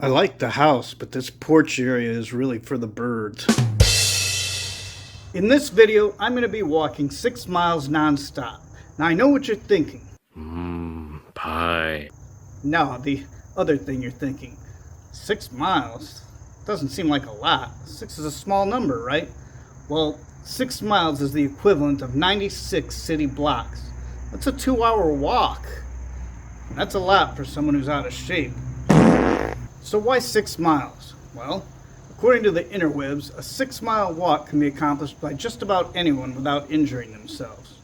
I like the house, but this porch area is really for the birds. In this video, I'm going to be walking 6 miles non-stop. Now I know what you're thinking. Pie. No, the other thing you're thinking. 6 miles? Doesn't seem like a lot. 6 is a small number, right? Well, 6 miles is the equivalent of 96 city blocks. That's a 2-hour walk. That's a lot for someone who's out of shape. So why 6 miles? Well, according to the interwebs, a 6-mile walk can be accomplished by just about anyone without injuring themselves.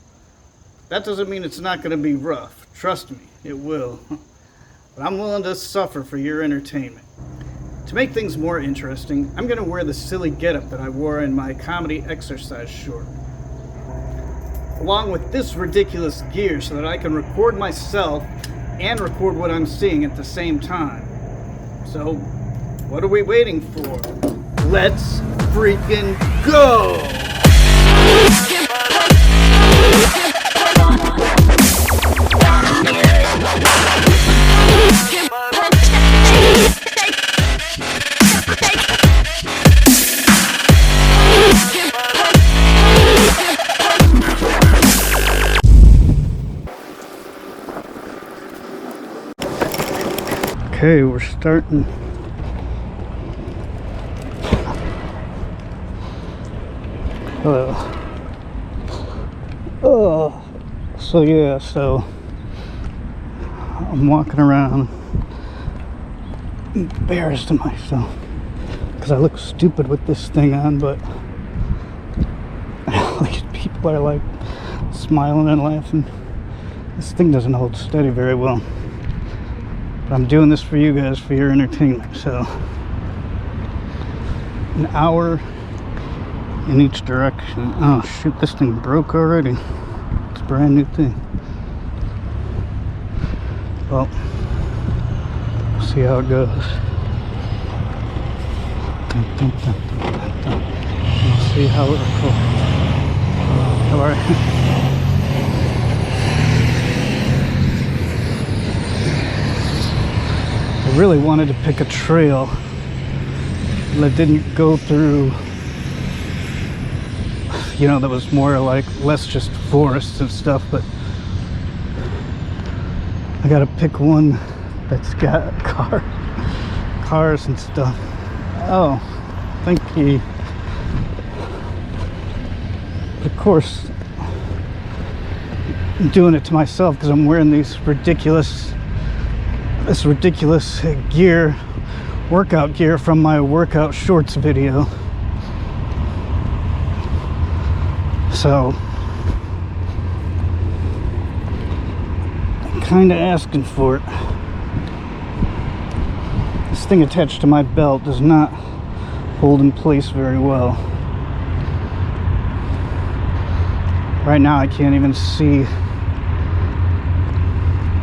That doesn't mean it's not going to be rough. Trust me, it will. But I'm willing to suffer for your entertainment. To make things more interesting, I'm going to wear the silly getup that I wore in my comedy exercise short, along with this ridiculous gear so that I can record myself and record what I'm seeing at the same time. So, what are we waiting for? Let's freaking go! Okay, we're starting. Hello. So I'm walking around embarrassed of myself because I look stupid with this thing on, but these people are like smiling and laughing. This thing doesn't hold steady very well. But I'm doing this for you guys, for your entertainment. So, an hour in each direction. Oh shoot, this thing broke already. It's a brand new thing. Well, we'll see how it goes. We'll see how it goes. Alright. I really wanted to pick a trail that didn't go through, you know, that was more like less just forests and stuff, but I gotta pick one that's got cars and stuff. Oh, thank you. Of course, I'm doing it to myself because I'm wearing this ridiculous gear, workout gear from my workout shorts video. So I'm kind of asking for it. This thing attached to my belt does not hold in place very well. Right now I can't even see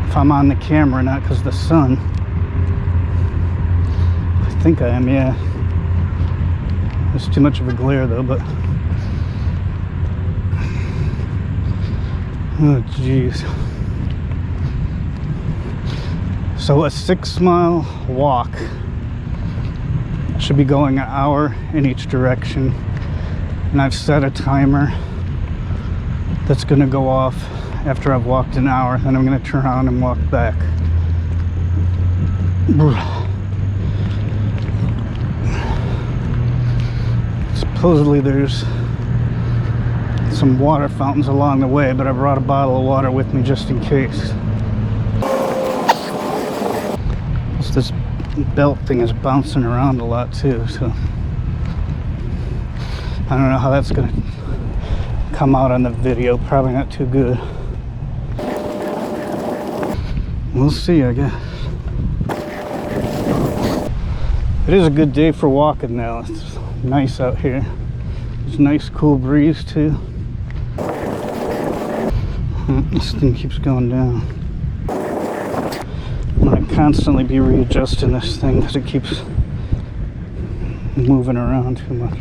if I'm on the camera or not because of the sun. I think I am, yeah. There's too much of a glare though, but oh jeez. So a 6-mile walk. Should be going an hour in each direction, and I've set a timer that's gonna go off after I've walked an hour. Then I'm gonna turn on and walk back. Supposedly there's some water fountains along the way, but I brought a bottle of water with me just in case. This belt thing is bouncing around a lot too, so I don't know how that's gonna come out on the video. Probably not too good. We'll see, I guess. It is a good day for walking now. It's nice out here. It's a nice cool breeze too. This thing keeps going down. I'm gonna constantly be readjusting this thing because it keeps moving around too much.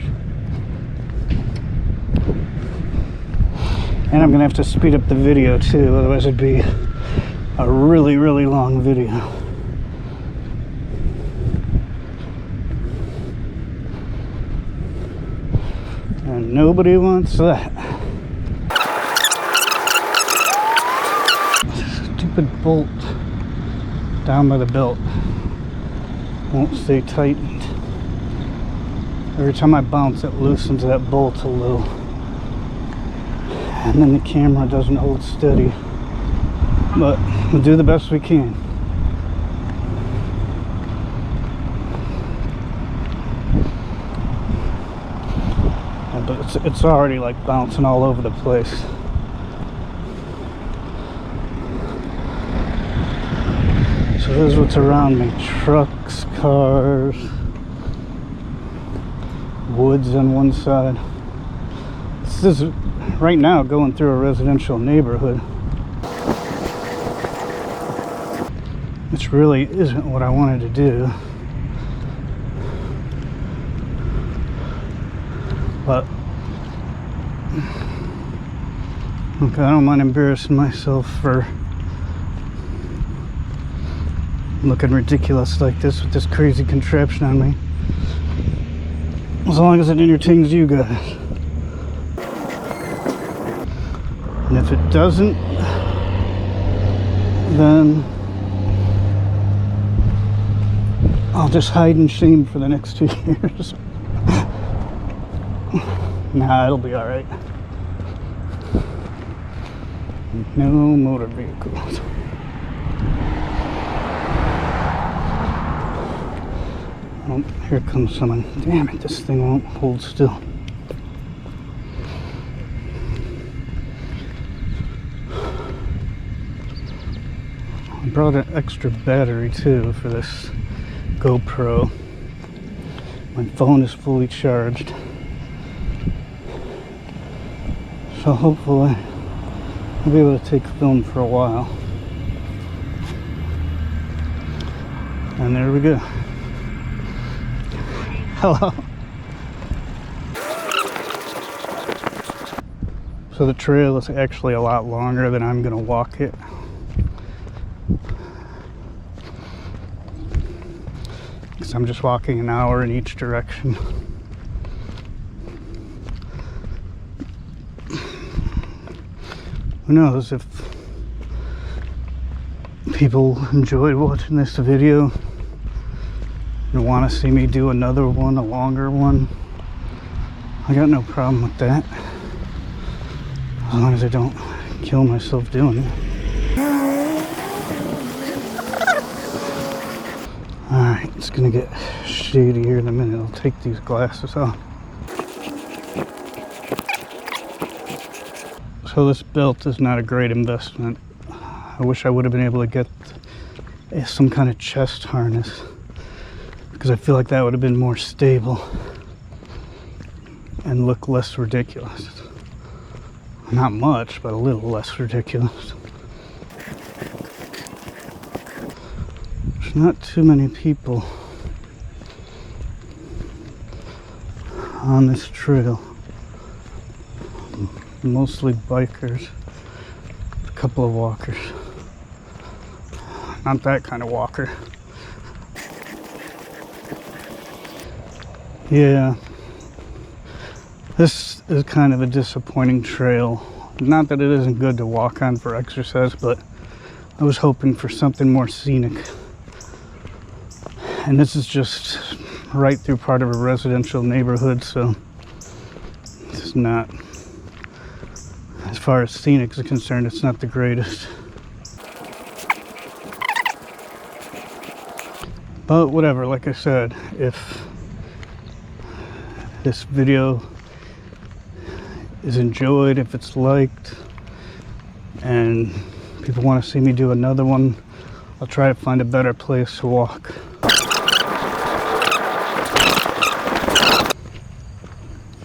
And I'm gonna have to speed up the video too, otherwise it'd be a really long video. And nobody wants that. Stupid bolt down by the belt won't stay tightened. Every time I bounce, it loosens that bolt a little. And then the camera doesn't hold steady. But we'll do the best we can. Yeah, but it's already like bouncing all over the place. So this is what's around me. Trucks, cars, woods on one side. This is right now going through a residential neighborhood. Which really isn't what I wanted to do. But okay, I don't mind embarrassing myself for looking ridiculous like this with this crazy contraption on me. As long as it entertains you guys. And if it doesn't, then I'll just hide in shame for the next 2 years. Nah, it'll be alright. No motor vehicles. Oh, here comes someone. Damn it, this thing won't hold still. I brought an extra battery too for this GoPro. My phone is fully charged. So hopefully I'll be able to take film for a while. And there we go. Hello. So the trail is actually a lot longer than I'm gonna walk it. Because I'm just walking an hour in each direction. Who knows if people enjoyed watching this video and want to see me do another one, a longer one. I got no problem with that, as long as I don't kill myself doing it. Alright, it's gonna get shady here in a minute. I'll take these glasses off. So this belt is not a great investment. I wish I would have been able to get some kind of chest harness, because I feel like that would have been more stable and look less ridiculous. Not much, but a little less ridiculous. There's not too many people on this trail. Mostly bikers, a couple of walkers. Not that kind of walker. Yeah, this is kind of a disappointing trail. Not that it isn't good to walk on for exercise, but I was hoping for something more scenic. And this is just right through part of a residential neighborhood, so it's not, as far as scenic is concerned, it's not the greatest. But whatever, like I said, if this video is enjoyed, if it's liked, and people want to see me do another one, I'll try to find a better place to walk.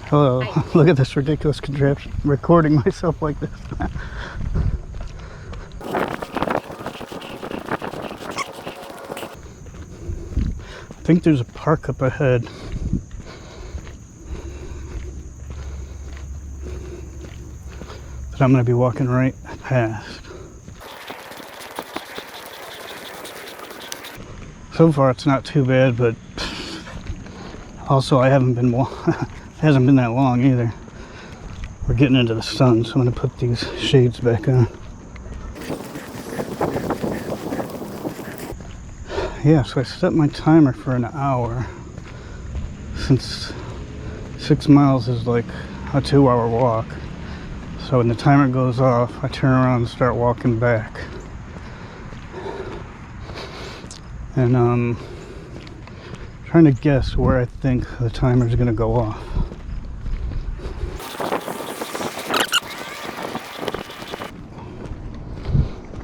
Hello. Hi. Look at this ridiculous contraption. Recording myself like this. I think there's a park up ahead. That I'm going to be walking right past. So far it's not too bad, but also I haven't been Hasn't been that long either. We're getting into the sun, so I'm gonna put these shades back on. Yeah, so I set my timer for an hour. Since 6 miles is like a 2-hour walk. So when the timer goes off, I turn around and start walking back. And trying to guess where I think the timer's gonna go off.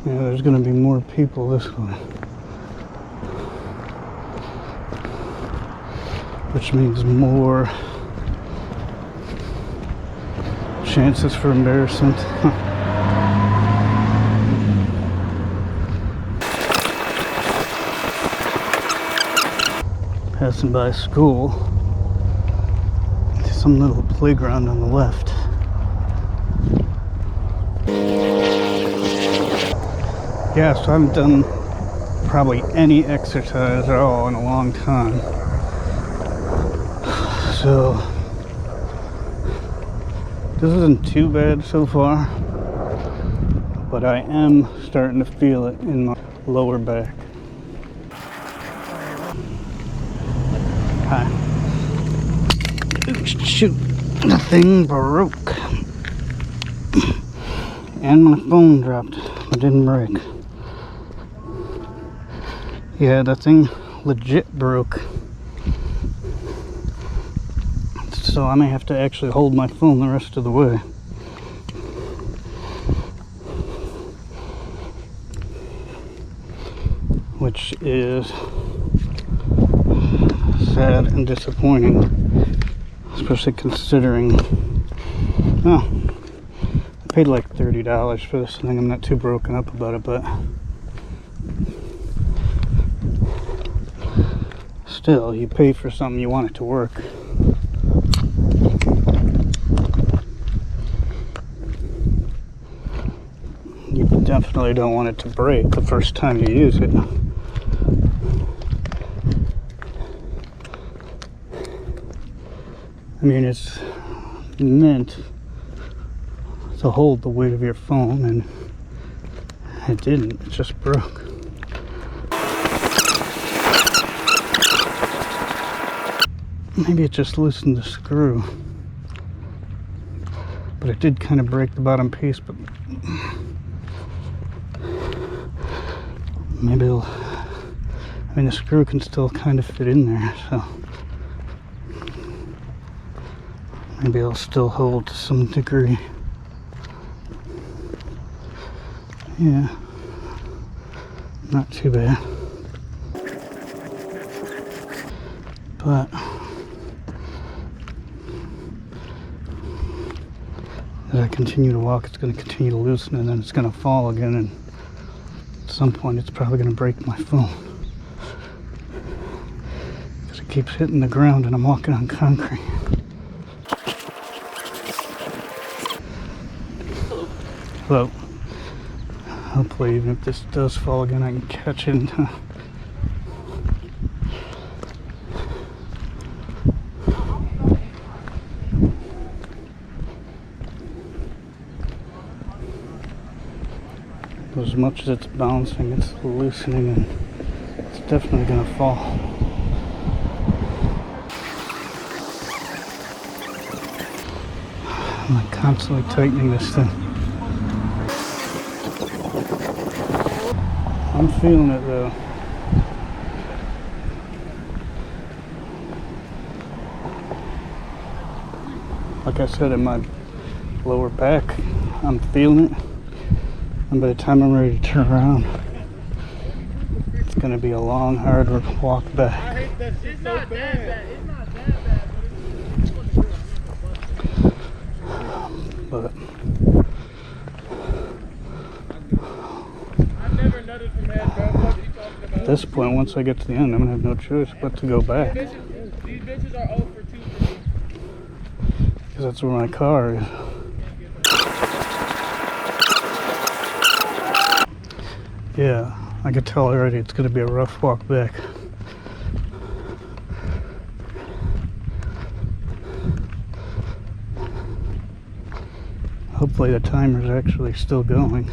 Yeah, there's gonna be more people this way. Which means more chances for embarrassment. Passing by a school. Some little playground on the left. Yeah, so I haven't done probably any exercise at all in a long time. So this isn't too bad so far, but I am starting to feel it in my lower back. Hi. Ooh, shoot, the thing broke. And my phone dropped. It didn't break. Yeah, that thing legit broke. So I may have to actually hold my phone the rest of the way. Which is sad and disappointing. Especially considering, oh, I paid like $30 for this thing. I'm not too broken up about it, but still, you pay for something, you want it to work. You definitely don't want it to break the first time you use it. I mean, it's meant to hold the weight of your phone, and it didn't. It just broke. Maybe it just loosened the screw. But it did kind of break the bottom piece, but maybe it'll, I mean, the screw can still kind of fit in there, so maybe it'll still hold to some degree. Yeah, not too bad. But as I continue to walk, it's going to continue to loosen, and then it's going to fall again, and at some point it's probably going to break my phone. Because it keeps hitting the ground and I'm walking on concrete. Hello. Hopefully, even if this does fall again, I can catch it. As much as it's bouncing, it's loosening, and it's definitely going to fall. I'm like constantly tightening this thing. I'm feeling it though. Like I said, in my lower back, I'm feeling it. And by the time I'm ready to turn around, it's going to be a long, hard walk back. I hate that shit so bad. It's not that bad. But I've never nutted from head, bro. What are you talking about? at this point, once I get to the end, I'm going to have no choice but to go back. These bitches are 0 for 2 for me. Because that's where my car is. Yeah, I could tell already it's going to be a rough walk back. Hopefully the timer's actually still going.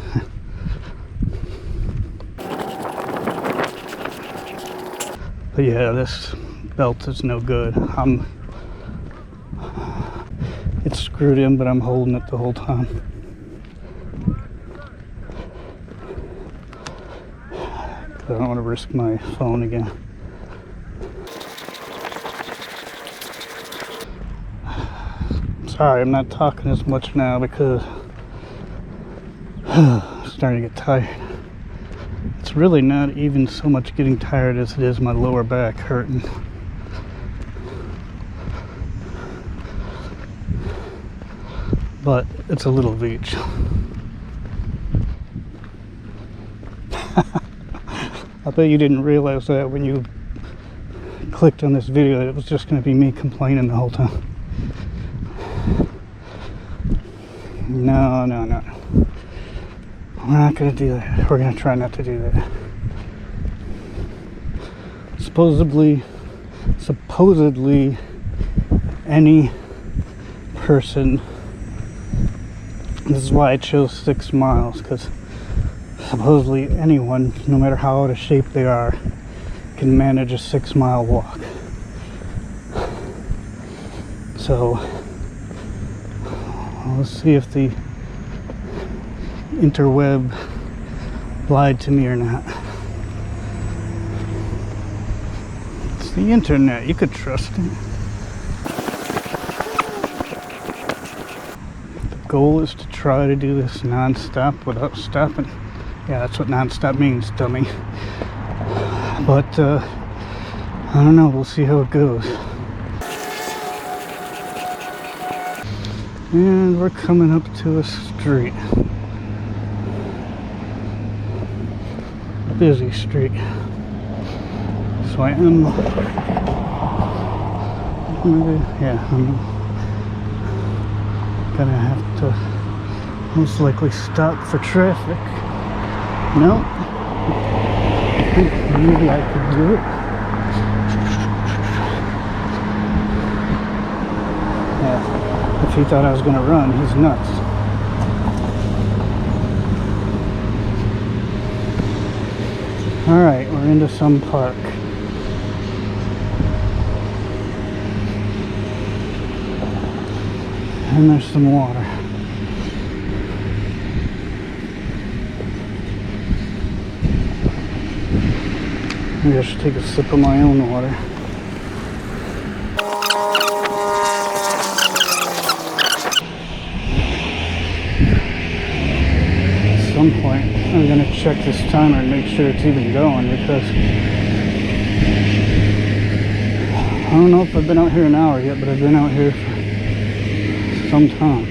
But yeah, this belt is no good. It's screwed in, but I'm holding it the whole time. I don't want to risk my phone again. Sorry, I'm not talking as much now because I'm starting to get tired. It's really not even so much getting tired as it is my lower back hurting. But it's a little beach. I bet you didn't realize that when you clicked on this video that it was just going to be me complaining the whole time. No. We're not going to do that. We're going to try not to do that. Supposedly, any person, this is why I chose 6 miles, because supposedly anyone, no matter how out of shape they are, can manage a 6-mile walk. So let's see if the interweb lied to me or not. It's the internet, you could trust it. The goal is to try to do this non-stop without stopping. Yeah, that's what non-stop means, dummy. But I don't know, we'll see how it goes. And we're coming up to a street. Busy street. So I'm gonna have to most likely stop for traffic. No. I think maybe I could do it. Yeah. If he thought I was gonna run, he's nuts. Alright, we're into some park. And there's some water. Maybe I should take a sip of my own water. At some point, I'm going to check this timer and make sure it's even going, because I don't know if I've been out here an hour yet, but I've been out here for some time.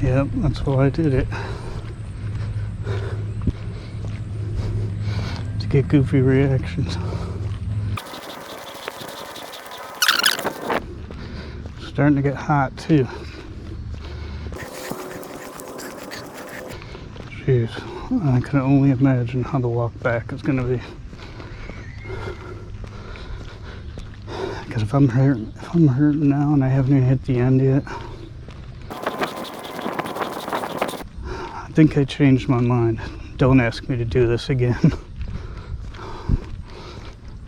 Yep, that's why I did it. To get goofy reactions. Starting to get hot too. Jeez, I can only imagine how the walk back is going to be. Because if I'm hurting now and I haven't even hit the end yet, I think I changed my mind. Don't ask me to do this again.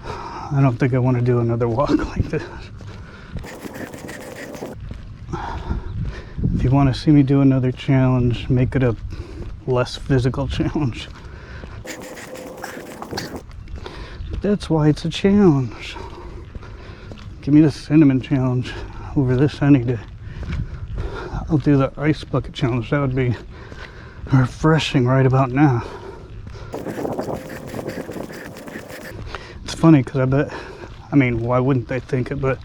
I don't think I want to do another walk like this. If you want to see me do another challenge, make it a less physical challenge. But that's why it's a challenge. Give me the cinnamon challenge over this any day. I'll do the ice bucket challenge. That would be refreshing right about now. It's funny because I mean, why wouldn't they think it, but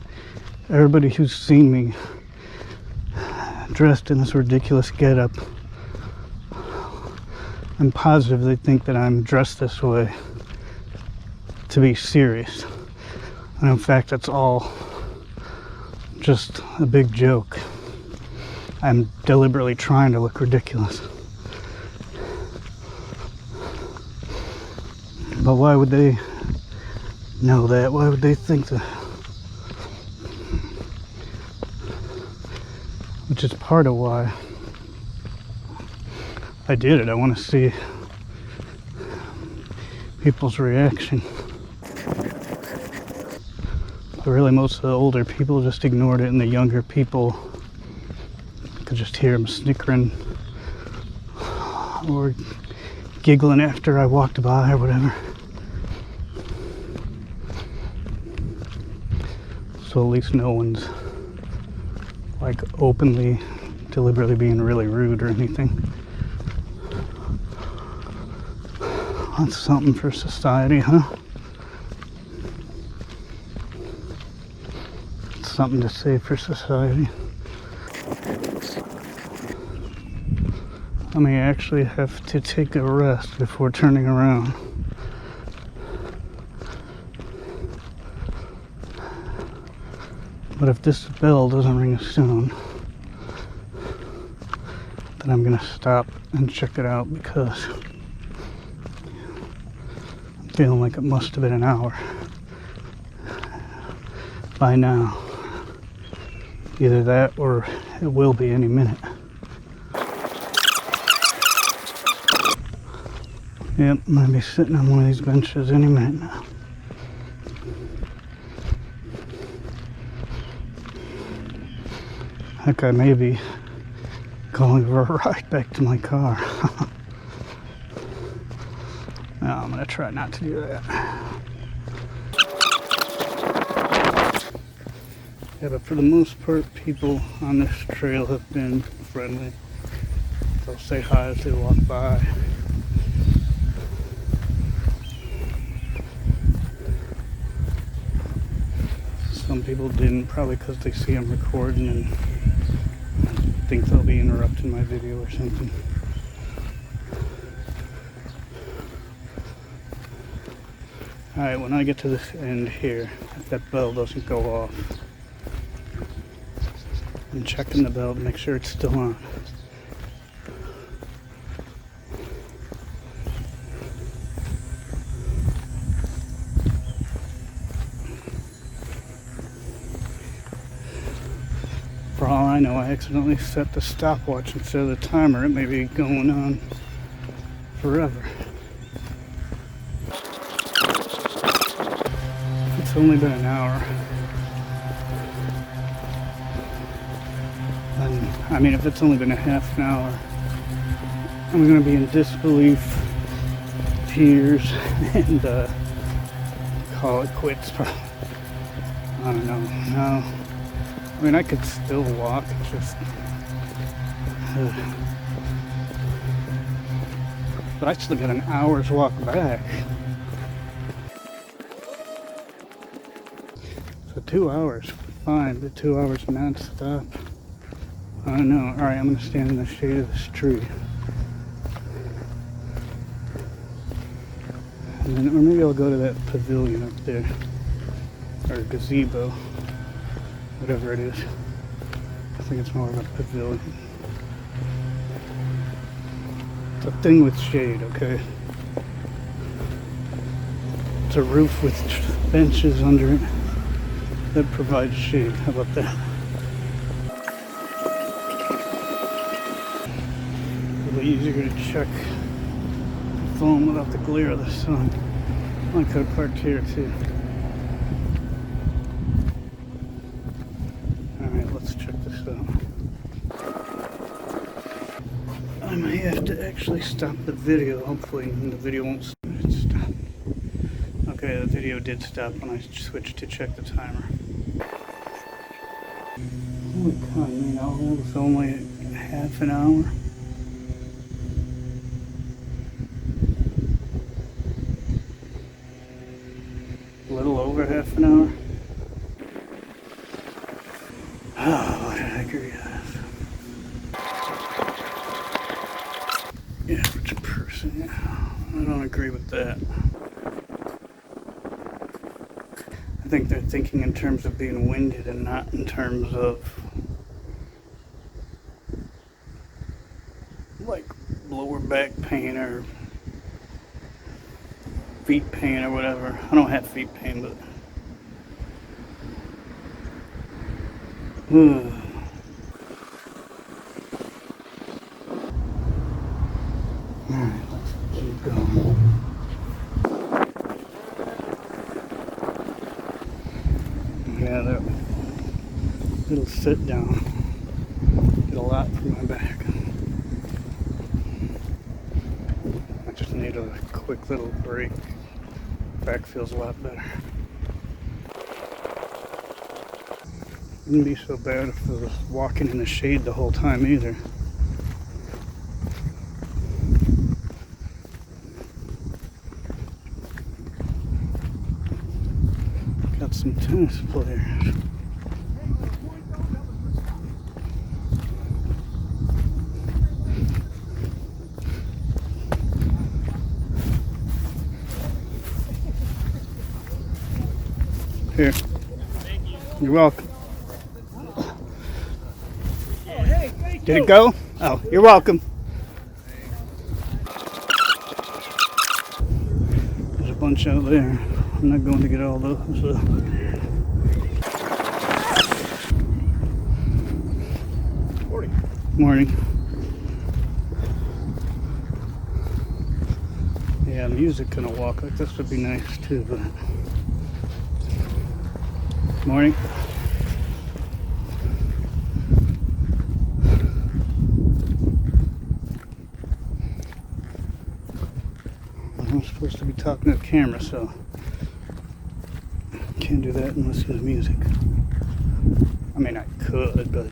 everybody who's seen me dressed in this ridiculous getup, I'm positive they think that I'm dressed this way to be serious. And in fact, that's all just a big joke. I'm deliberately trying to look ridiculous. But why would they know that? Why would they think that? which is part of why I did it. I want to see people's reaction. But really, most of the older people just ignored it, and the younger people could just hear them snickering or giggling after I walked by or whatever. So at least no one's like openly, deliberately being really rude or anything. That's something for society, huh? It's something to say for society. I may actually have to take a rest before turning around. But if this bell doesn't ring soon, then I'm gonna stop and check it out, because I'm feeling like it must have been an hour by now. Either that or it will be any minute. Yep, I'm gonna be sitting on one of these benches any minute now. Heck, I may be going for a ride back to my car. No, I'm gonna try not to do that. Yeah, but for the most part, people on this trail have been friendly. They'll say hi as they walk by. Some people didn't, probably because they see I'm recording and think they'll be interrupting my video or something. Alright, when I get to this end here, if that bell doesn't go off, I'm checking the bell to make sure it's still on. For all I know, I accidentally set the stopwatch instead of the timer. It may be going on forever. It's only been an hour. And, I mean, if it's only been a half an hour, I'm going to be in disbelief, tears, and call it quits. I don't know. No. I mean, I could still walk, it's just... but I still got an hour's walk back. So 2 hours, fine, but 2 hours non-stop. I don't know. Alright, I'm going to stand in the shade of this tree. And then, or maybe I'll go to that pavilion up there. Or gazebo. Whatever it is. I think it's more of a pavilion. It's a thing with shade, okay? It's a roof with benches under it that provide shade. How about that? A little easier to check the phone without the glare of the sun. I could have parked here too. Alright, let's check this out. I may have to actually stop the video. Hopefully the video won't stop. Okay, the video did stop when I switched to check the timer. Holy cow, man, that was only half an hour. A little over half an hour. Oh, what did I agree with? Average person, yeah. I don't agree with that. I think they're thinking in terms of being winded and not in terms of like lower back pain or feet pain or whatever. I don't have feet pain, but let's keep going. Yeah, that little sit down did a lot for my back. I just need a quick little break. Back feels a lot better. Wouldn't be so bad if I was walking in the shade the whole time either. Got some tennis players. Here. You're welcome. Did it go? Oh, you're welcome. There's a bunch out there. I'm not going to get all those. Morning. Yeah, music on a walk like this would be nice too, but. Morning. I'm supposed to be talking to the camera, so can't do that unless there's music. I mean, I could, but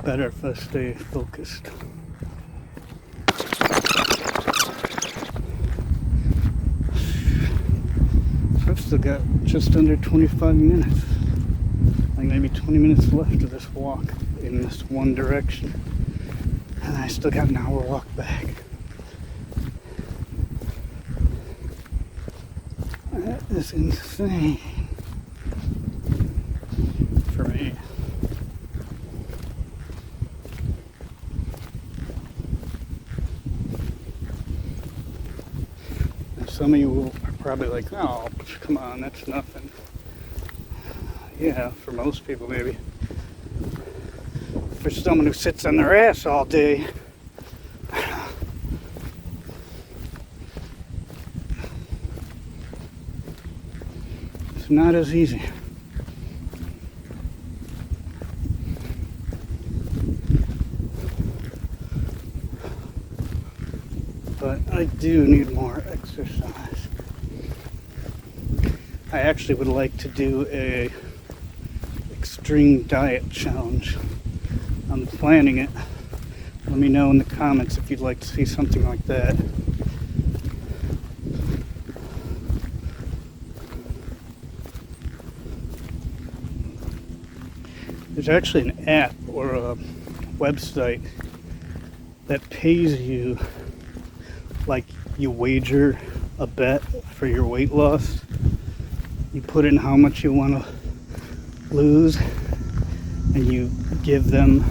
better if I stay focused. I've still got just under 25 minutes. Like maybe 20 minutes left of this walk in this one direction. And I still got an hour walk back. That is insane for me. And some of you are probably like, oh, come on, that's nothing. Yeah, for most people maybe. For someone who sits on their ass all day, it's not as easy. But I do need more exercise. I actually would like to do a extreme diet challenge. I'm planning it. Let me know in the comments if you'd like to see something like that. There's actually an app or a website that pays you, like you wager a bet for your weight loss. You put in how much you want to lose and you give them,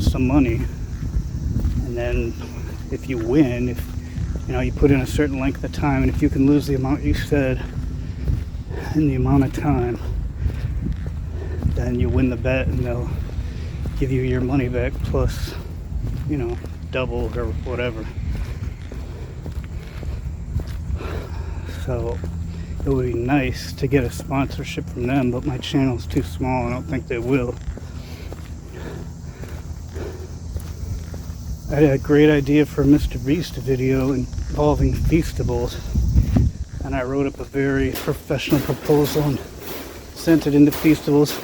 some money. And then if you win, if you put in a certain length of time, and if you can lose the amount you said in the amount of time, then you win the bet and they'll give you your money back plus, double or whatever. So it would be nice to get a sponsorship from them, but my channel's too small. I don't think they will. I had a great idea for a Mr. Beast video involving Feastables, and I wrote up a very professional proposal and sent it into Feastables.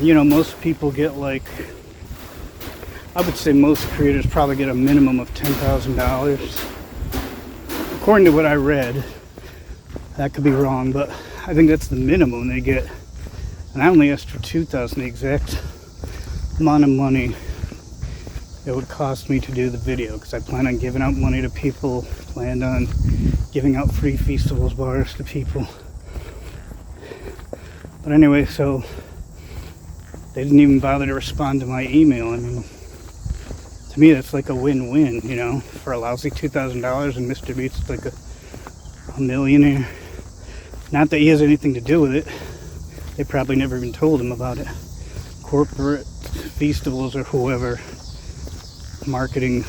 And most people get I would say most creators probably get a minimum of $10,000. According to what I read, that could be wrong, but I think that's the minimum they get. And I only asked for $2,000, the exact amount of money it would cost me to do the video, because I plan on giving out money to people, planned on giving out free Feastables bars to people. But anyway, so they didn't even bother to respond to my email. I mean, to me that's like a win-win, for a lousy $2,000, and Mr. Beast's like a millionaire. Not that he has anything to do with it. They probably never even told him about it. Corporate festivals or whoever, marketing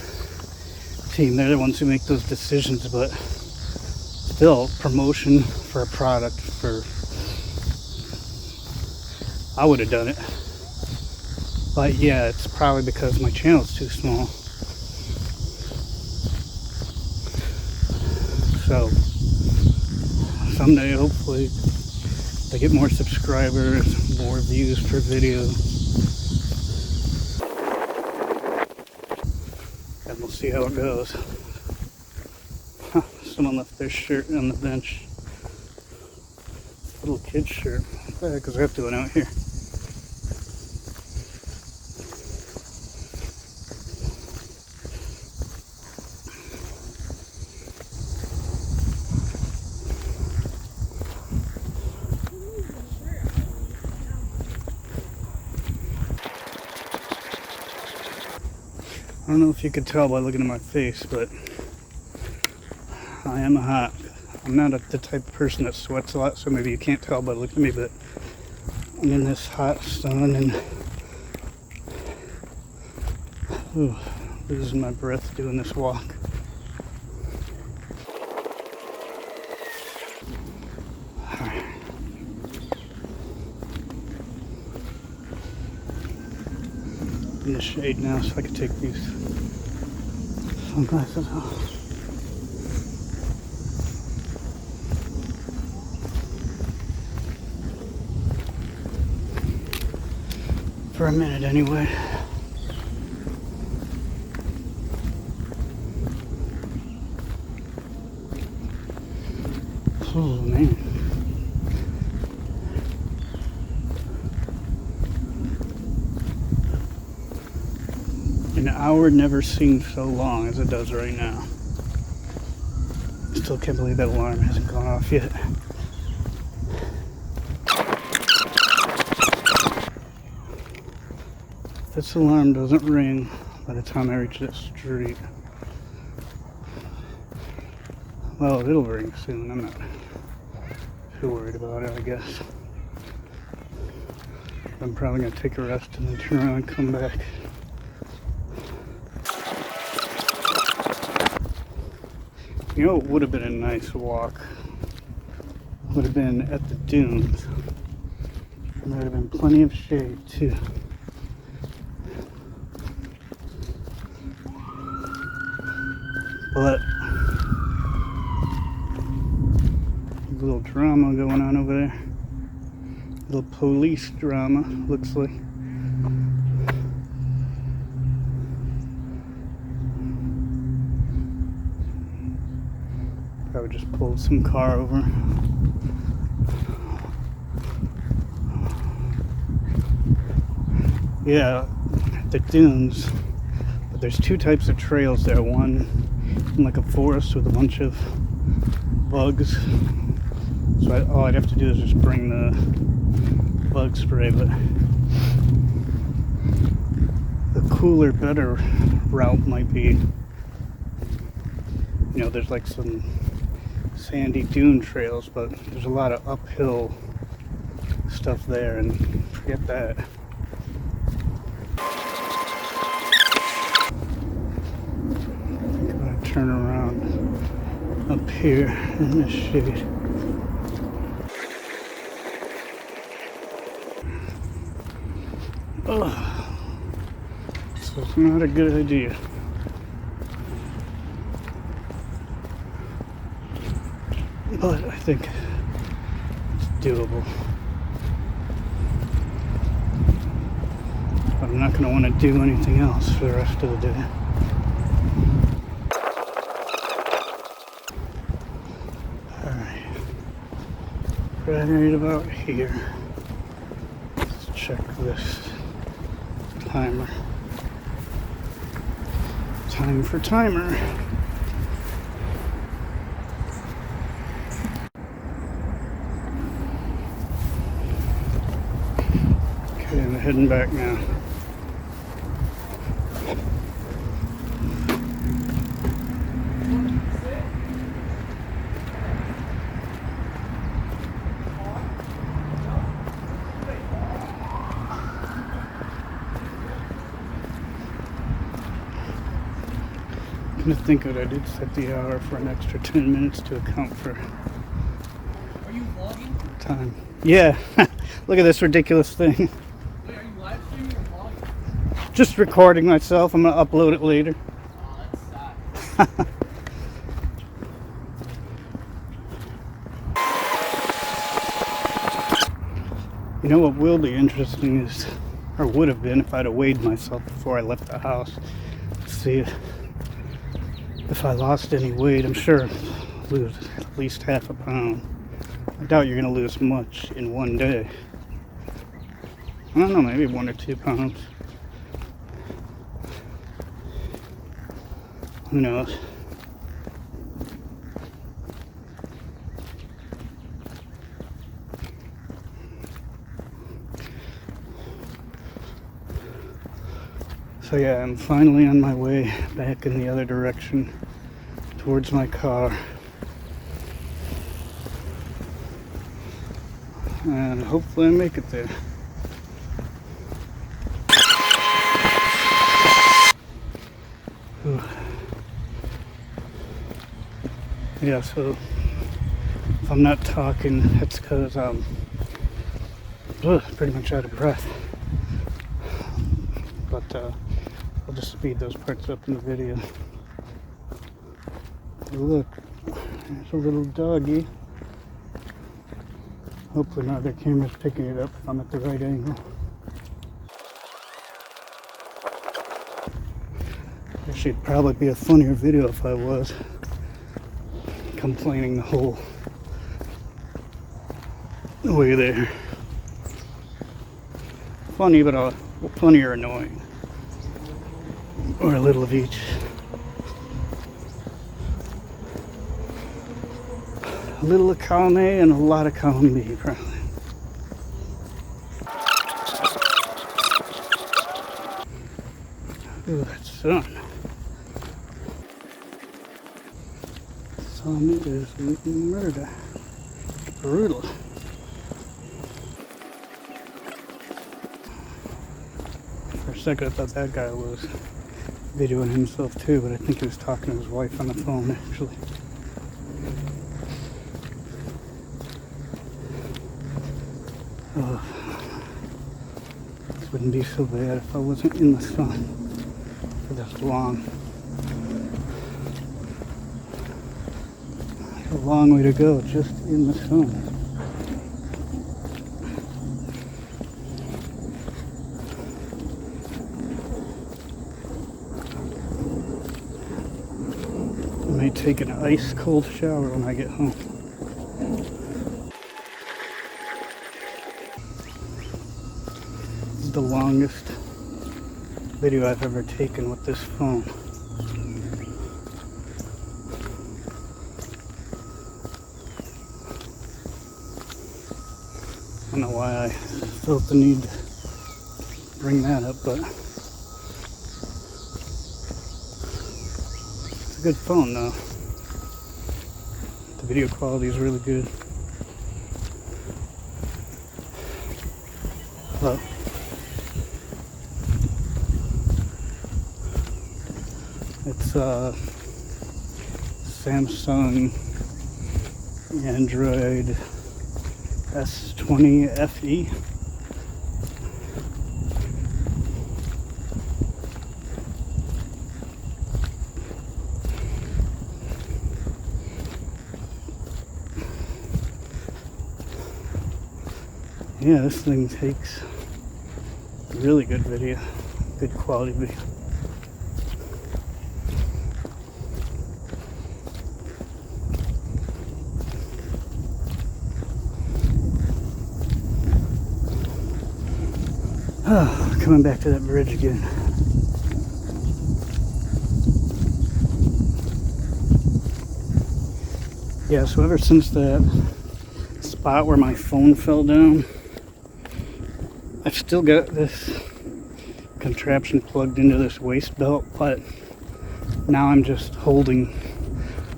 team, they're the ones who make those decisions, but still, promotion for a product, I would have done it. But yeah, it's probably because my channel's too small. So someday, hopefully, if I get more subscribers, more views per video, and we'll see how it goes. Huh, someone left their shirt on the bench. Little kid's shirt. What the heck is that doing out here? I don't know if you could tell by looking at my face, but I am hot. I'm not the type of person that sweats a lot, so maybe you can't tell by looking at me, but I'm in this hot sun and losing my breath doing this walk. In the shade now, so I can take these sunglasses off. For a minute anyway. Oh man. An hour never seemed so long as it does right now. Still can't believe that alarm hasn't gone off yet. If this alarm doesn't ring by the time I reach that street, well, it'll ring soon. I'm not too worried about it, I guess. I'm probably going to take a rest and then turn around and come back. You know, it would have been a nice walk. Would have been at the dunes. And there would have been plenty of shade too. But a little drama going on over there. Little police drama, looks like. Probably just pulled some car over. Yeah, the dunes. But there's two types of trails there. One in like a forest with a bunch of bugs. So all I'd have to do is just bring the bug spray. But the cooler, better route might be, you know, there's like some sandy dune trails, but there's a lot of uphill stuff there, and forget that. I'm gonna turn around up here in the shade. Oh, so it's not a good idea. But I think it's doable. But I'm not going to want to do anything else for the rest of the day. Alright. Right about here. Let's check this timer. Time for timer. Okay, I'm heading back now. Come to think of it, I did set the hour for an extra 10 minutes to account for Are you vlogging? time. Yeah, look at this ridiculous thing. Wait, are you live streaming or vlogging? Just recording myself. I'm gonna upload it later. Oh, that's sad. You know what will be interesting is, or would have been if I'd have weighed myself before I left the house. See if I lost any weight. I'm sure I'll lose at least half a pound. I doubt you're gonna lose much in one day. I don't know, maybe 1 or 2 pounds. Who knows? So yeah, I'm finally on my way back in the other direction towards my car. And hopefully I make it there. Whew. Yeah, so if I'm not talking, it's because I'm pretty much out of breath. But I'll just speed those parts up in the video. Look, there's a little doggy. Hopefully my other camera's picking it up if I'm at the right angle. Actually, it'd probably be a funnier video if I was complaining the whole way there. Funny, but funny or annoying. Or a little of each. A little of column A and a lot of column B, probably. Ooh, that sun. Sun is murder. Brutal. For a second I thought that guy was videoing himself too, but I think he was talking to his wife on the phone actually. Oh, this wouldn't be so bad if I wasn't in the sun for this long. A long way to go just in the sun. I may take an ice cold shower when I get home. This is the longest video I've ever taken with this phone. I don't know why I felt the need to bring that up, but it's a good phone though. The video quality is really good. Well, it's Samsung Android S20 FE. Yeah, this thing takes really good video, good quality video. Oh, coming back to that bridge again. Yeah, so ever since that spot where my phone fell down, I've still got this contraption plugged into this waist belt, but now I'm just holding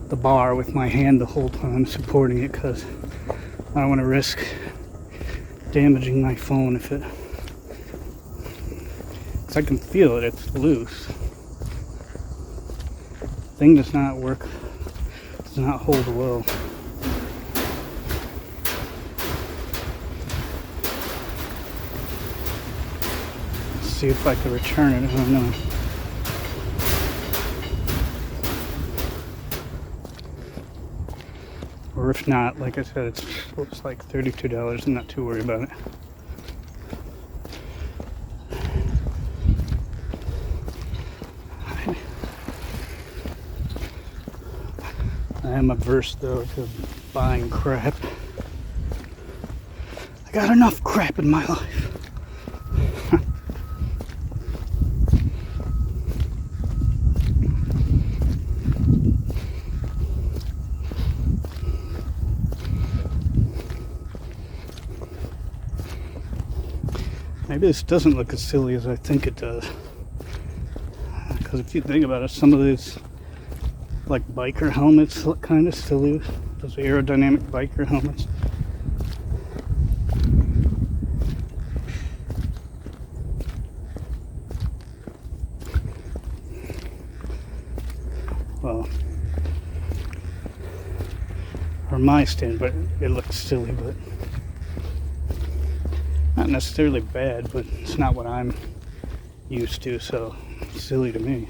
the bar with my hand the whole time, supporting it, because I don't want to risk damaging my phone if it... I can feel it, it's loose. thing does not work, does not hold well. Let's see if I can return it. I don't know. Or if not, like I said, it's like $32. I'm not too worried about it. I am averse though to buying crap. I got enough crap in my life. Maybe this doesn't look as silly as I think it does. Because if you think about it, some of these like biker helmets look kind of silly. Those aerodynamic biker helmets. Well, from my standpoint, it looks silly, but not necessarily bad, but it's not what I'm used to, so it's silly to me.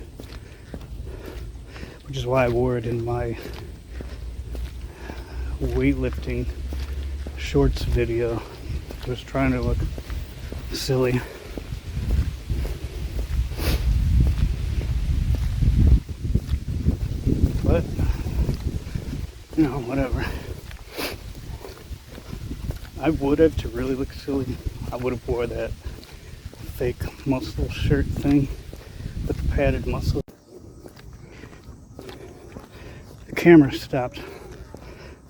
Which is why I wore it in my weightlifting shorts video. I was trying to look silly. But, you know, whatever. I would have, to really look silly, I would have wore that fake muscle shirt thing with the padded muscle. The camera stopped,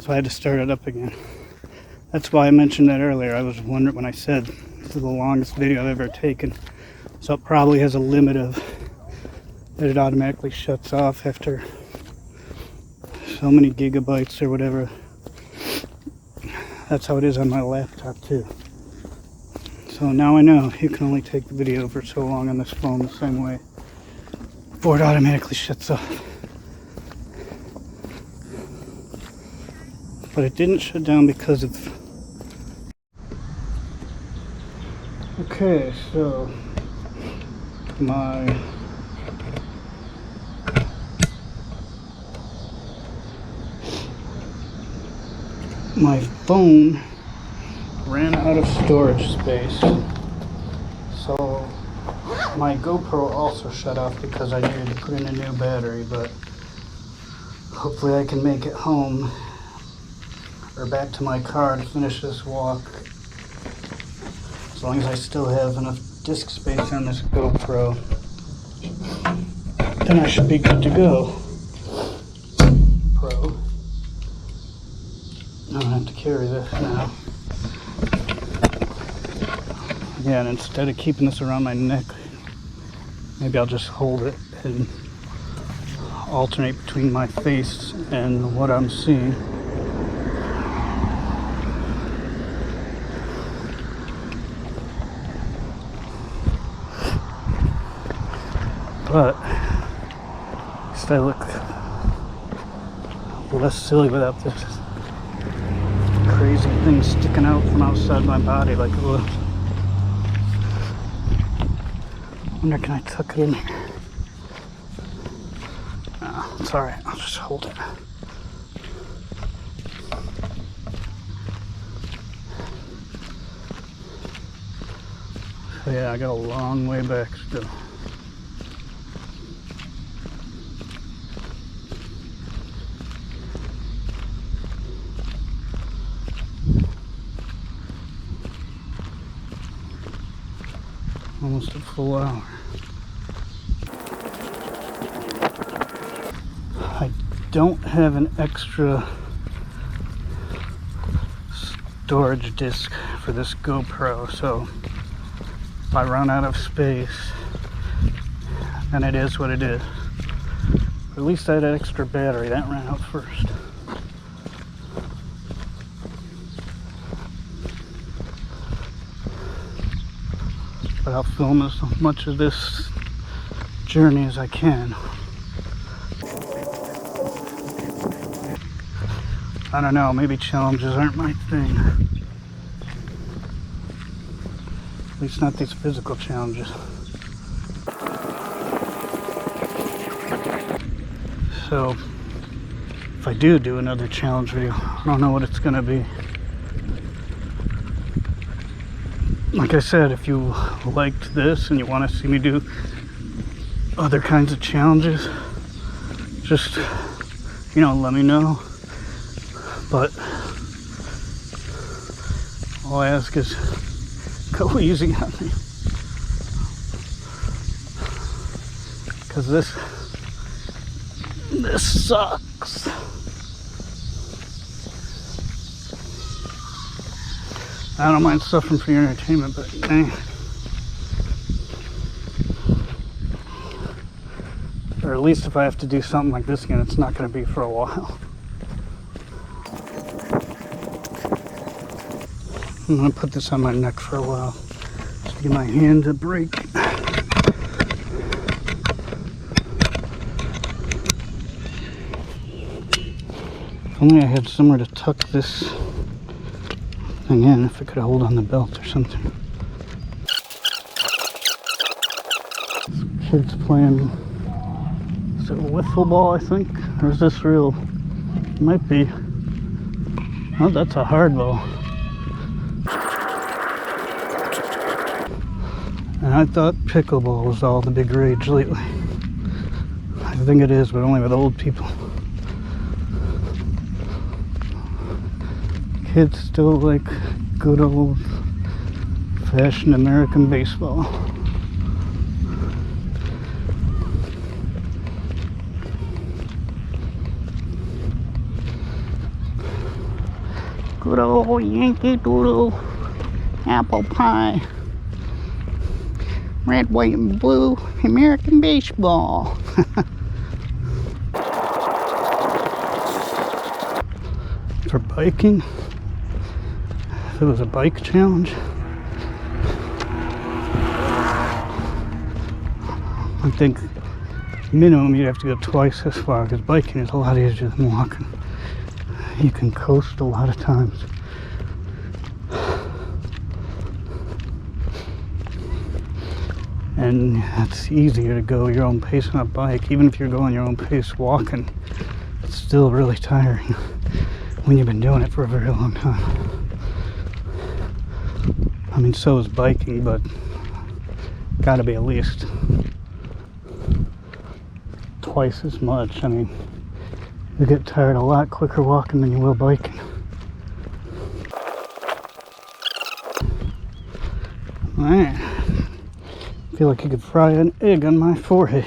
so I had to start it up again. That's why I mentioned that earlier. I was wondering when I said this is the longest video I've ever taken, so it probably has a limit of that it automatically shuts off after so many gigabytes or whatever. That's how it is on my laptop too. So now I know you can only take the video for so long on this phone the same way before it automatically shuts off. But it didn't shut down because of... Okay, so my phone ran out of storage space, so my GoPro also shut off because I needed to put in a new battery, but hopefully I can make it home or back to my car to finish this walk, as long as I still have enough disk space on this GoPro. Then I should be good to go. Pro. I don't have to carry this now. Yeah, and instead of keeping this around my neck, maybe I'll just hold it and alternate between my face and what I'm seeing. But at least I look less silly without this crazy thing sticking out from outside my body like it was. I wonder, can I tuck it in here? No, it's alright, I'll just hold it. So yeah, I got a long way back still. Almost a full hour. I don't have an extra storage disk for this GoPro, so if I run out of space, then it is what it is. But at least I had an extra battery. That ran out first. But I'll film as much of this journey as I can. I don't know, maybe challenges aren't my thing. At least not these physical challenges. So, if I do another challenge video, I don't know what it's gonna be. Like I said, if you liked this and you want to see me do other kinds of challenges, just, you know, let me know. But all I ask is go easy on me, because this sucks. I don't mind suffering for your entertainment, but dang. Or at least if I have to do something like this again, it's not going to be for a while. I'm going to put this on my neck for a while, just to give my hand a break. If only I had somewhere to tuck this thing in, if it could hold on the belt or something. This kid's playing, is it wiffle ball, I think? Or is this real? It might be. Oh, that's a hard ball. And I thought pickleball was all the big rage lately. I think it is, but only with old people. Kids still like good old fashioned American baseball. Good old Yankee Doodle apple pie. Red, white, and blue American baseball. For biking, if it was a bike challenge, I think minimum you'd have to go twice as far, because biking is a lot easier than walking. You can coast a lot of times. And it's easier to go your own pace on a bike. Even if you're going your own pace walking, it's still really tiring when you've been doing it for a very long time. I mean, so is biking, but gotta be at least twice as much. I mean, you get tired a lot quicker walking than you will biking. Alright. I feel like you could fry an egg on my forehead.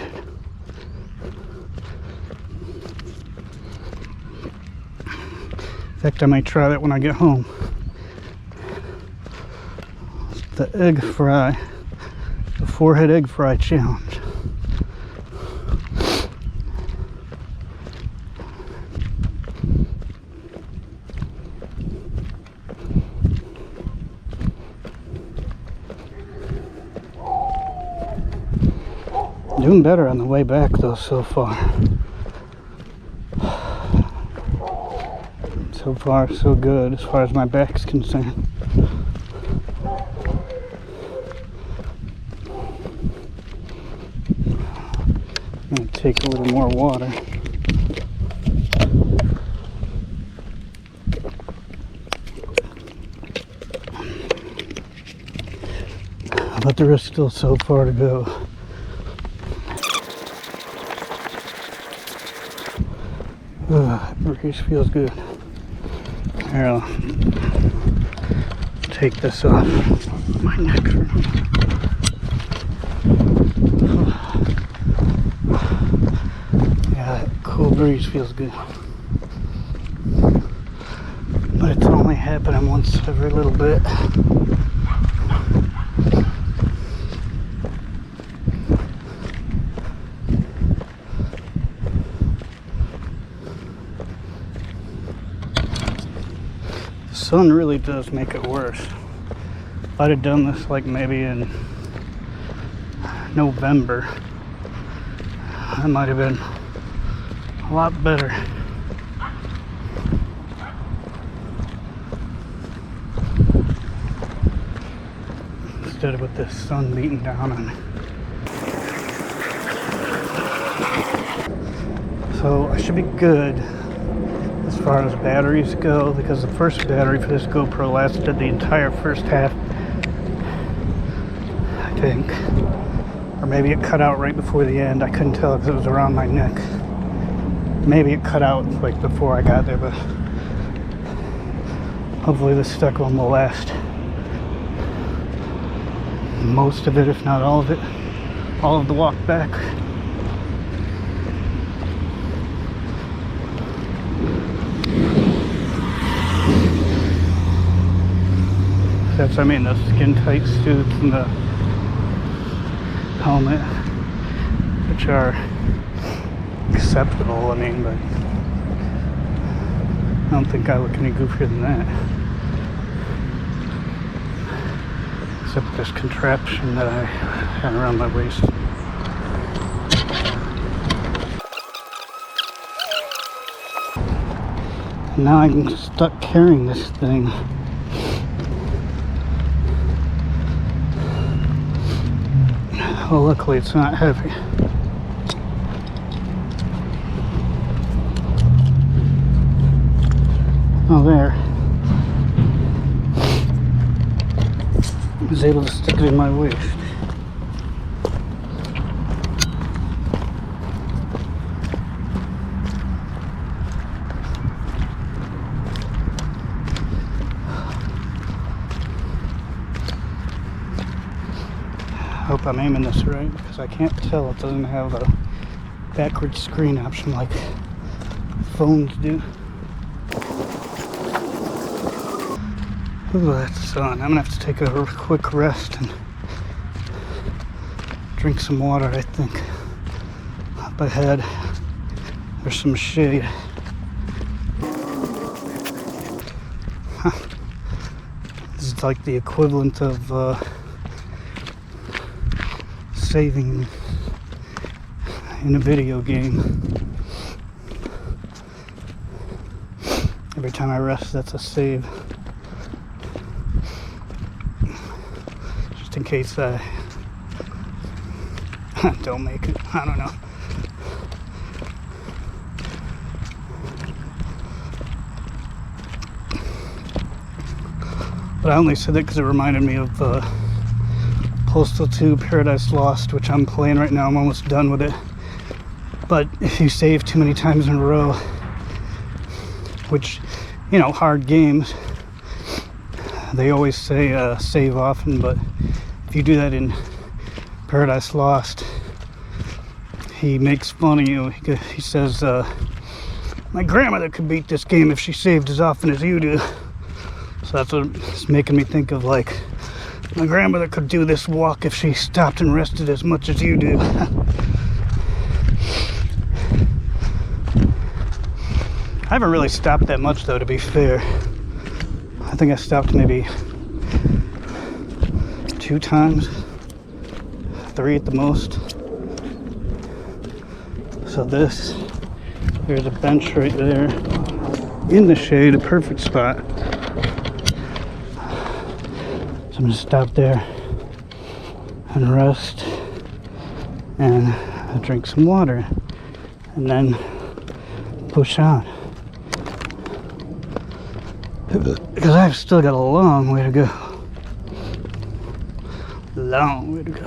In fact, I might try that when I get home. The egg fry, the forehead egg fry challenge. Doing better on the way back though so far. So far so good as far as my back's concerned. I'm gonna take a little more water. But there is still so far to go. That breeze feels good. Here, I'll take this off my neck for a minute. Yeah, that cool breeze feels good. But it's only happening once every little bit. The sun really does make it worse. If I'd have done this like maybe in November, I might have been a lot better. instead with the sun beating down on me. So I should be good as far as batteries go, because the first battery for this GoPro lasted the entire first half, I think. Or maybe it cut out right before the end. I couldn't tell because it was around my neck. Maybe it cut out like before I got there, but hopefully this stuck one will last most of it, if not all of it, all of the walk back. That's, I mean, the skin tight suits and the helmet, which are acceptable, I mean, but I don't think I look any goofier than that. Except this contraption that I had around my waist. And now I'm stuck carrying this thing. Well, luckily it's not heavy. Oh, there. I was able to stick it in my waist. I hope I'm aiming this right, because I can't tell. It doesn't have a backward screen option like phones do. Ooh, that's sun. I'm gonna have to take a quick rest and drink some water, I think. Up ahead, there's some shade. This is like the equivalent of saving in a video game. Every time I rest, that's a save. Just in case I don't make it. I don't know. But I only said that because it reminded me of Postal 2 Paradise Lost, which I'm playing right now. I'm almost done with it. But if you save too many times in a row, which, you know, hard games, they always say save often, but if you do that in Paradise Lost, he makes fun of you. He says, my grandmother could beat this game if she saved as often as you do. So that's what it's making me think of, like, my grandmother could do this walk if she stopped and rested as much as you do. I haven't really stopped that much, though, to be fair. I think I stopped maybe 2 times, 3 at the most. So there's a bench right there in the shade, a perfect spot. So I'm gonna stop there and rest and drink some water and then push on. Because I've still got a long way to go. Long way to go.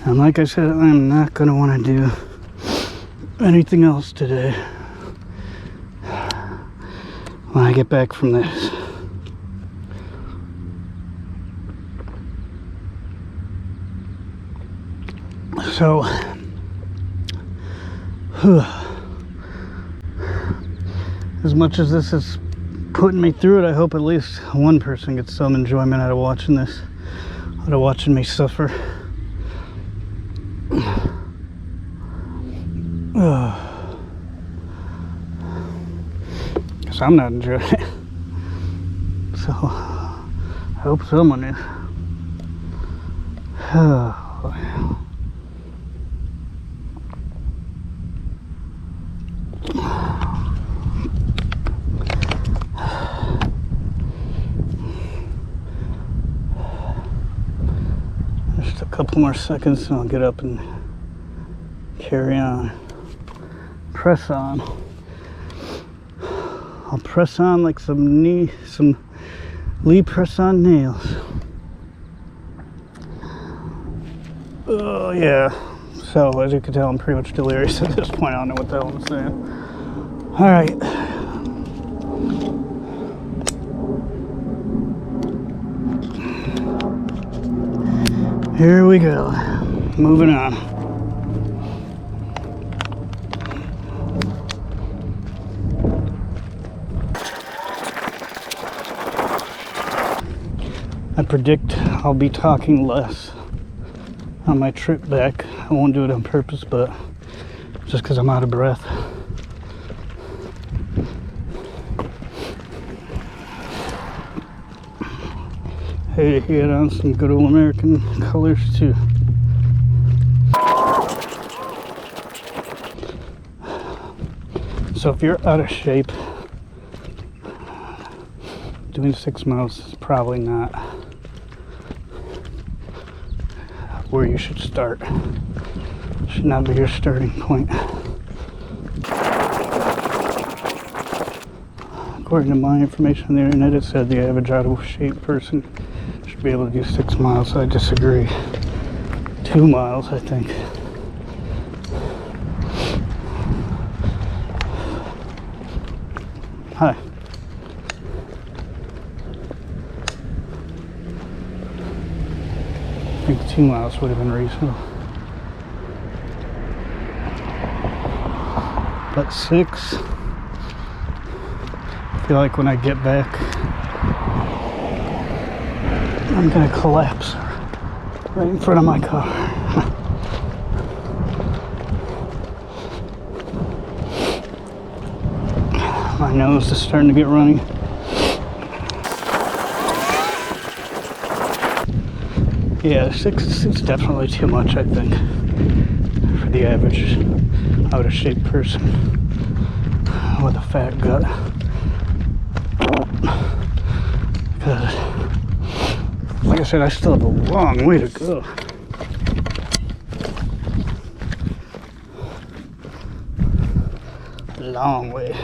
And like I said, I'm not gonna want to do anything else today when I get back from this. So, as much as this is putting me through it, I hope at least one person gets some enjoyment out of watching this, out of watching me suffer. Because I'm not enjoying it. So, I hope someone is. Just a couple more seconds and I'll get up and carry on. Press on. I'll press on like some Lee press-on nails. Oh yeah. So as you can tell, I'm pretty much delirious at this point. I don't know what the hell I'm saying. All right. Here we go. Moving on. I predict I'll be talking less on my trip back. I won't do it on purpose, but just because I'm out of breath. Hey, he had on some good old American colors too. So if you're out of shape, doing 6 miles is probably not where you should start. Should not be your starting point. According to my information on the internet, it said the average out of shape person should be able to do 6 miles. So I disagree. 2 miles, I think. Hi. I think 2 miles would have been reasonable. But 6, I feel like when I get back, I'm gonna collapse right in front of my car. My nose is starting to get runny. Yeah, 6 is definitely too much, I think, for the average out of shape person with a fat gut. Because, like I said, I still have a long way to go. Long way.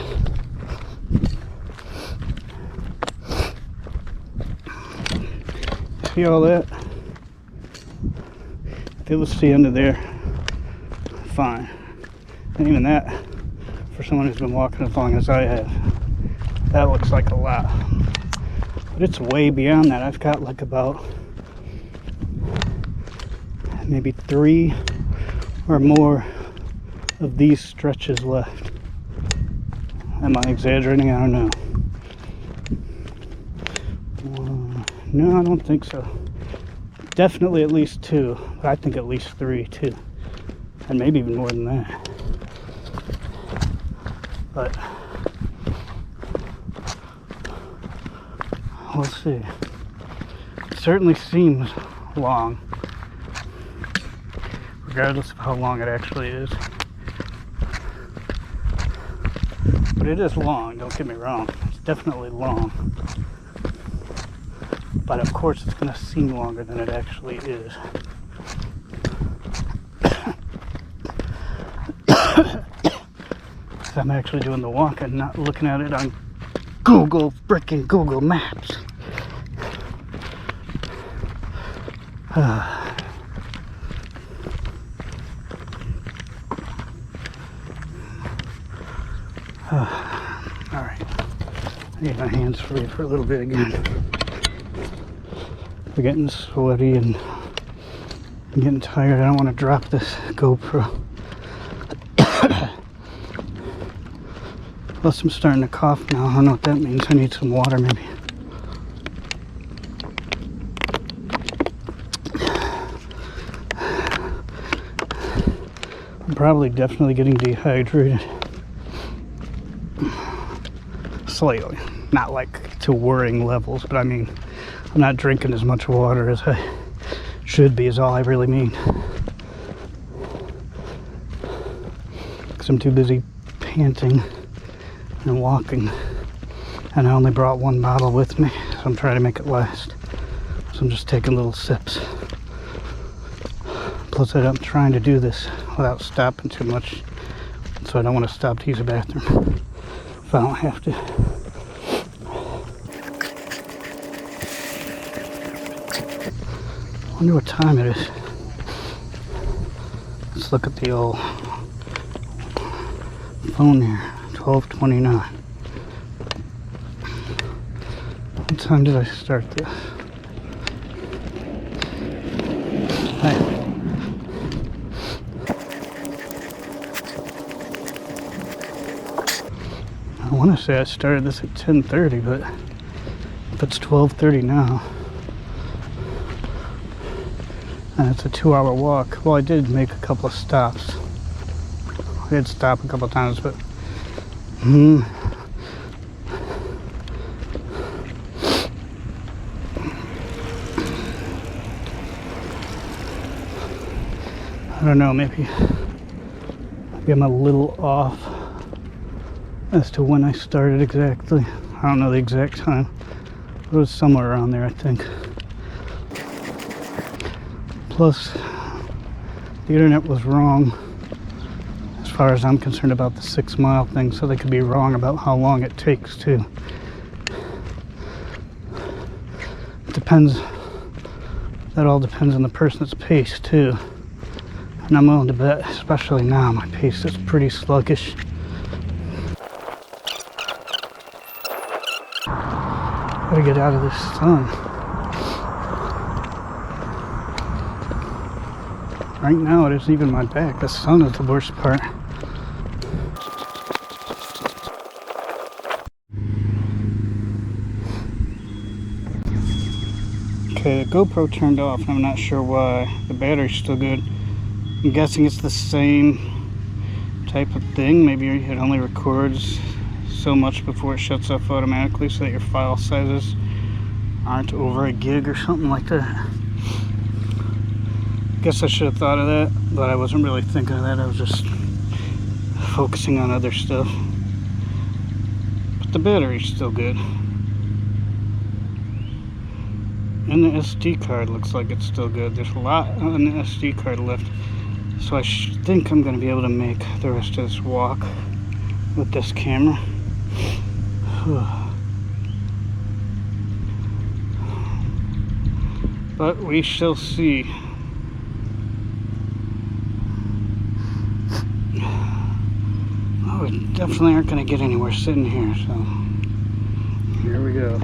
See all that? If it was the end of there, fine. And even that, for someone who's been walking as long as I have, that looks like a lot. But it's way beyond that. I've got like about maybe 3 or more of these stretches left. Am I exaggerating? I don't know. No, I don't think so. Definitely at least 2, but I think at least 3 too, and maybe even more than that. But we'll see. It certainly seems long, regardless of how long it actually is. But it is long, don't get me wrong. It's definitely long. But of course it's going to seem longer than it actually is. Because I'm actually doing the walk and not looking at it on frickin' Google Maps. Alright. I need my hands free for a little bit again. I'm getting sweaty and I'm getting tired. I don't want to drop this GoPro. Plus I'm starting to cough now. I don't know what that means. I need some water maybe. I'm probably definitely getting dehydrated. Slightly. Not like to worrying levels, but I mean, I'm not drinking as much water as I should be, is all I really mean. Because I'm too busy panting and walking. And I only brought 1 bottle with me, so I'm trying to make it last. So I'm just taking little sips. Plus, I'm trying to do this without stopping too much, so I don't want to stop to use the bathroom if I don't have to. I wonder what time it is. Let's look at the old phone here. 12:29. What time did I start this? Hey. I want to say I started this at 10:30, but if it's 12:30 now, and it's a 2-hour walk. Well, I did make a couple of stops. I did stop a couple of times, but I don't know, maybe I'm a little off as to when I started exactly. I don't know the exact time. It was somewhere around there, I think. Plus, the internet was wrong as far as I'm concerned about the 6 mile thing, so they could be wrong about how long it takes too. It depends. That all depends on the person's pace too. And I'm willing to bet, especially now, my pace is pretty sluggish. Gotta get out of this sun. Right now it isn't even my back. The sun is the worst part. Okay, the GoPro turned off and I'm not sure why. The battery's still good. I'm guessing it's the same type of thing. Maybe it only records so much before it shuts off automatically so that your file sizes aren't over a gig or something like that. Guess I should have thought of that, but I wasn't really thinking of that. I was just focusing on other stuff. But the battery's still good. And the SD card looks like it's still good. There's a lot on the SD card left. So I think I'm going to be able to make the rest of this walk with this camera. But we shall see. Oh, we definitely aren't going to get anywhere sitting here, so here we go.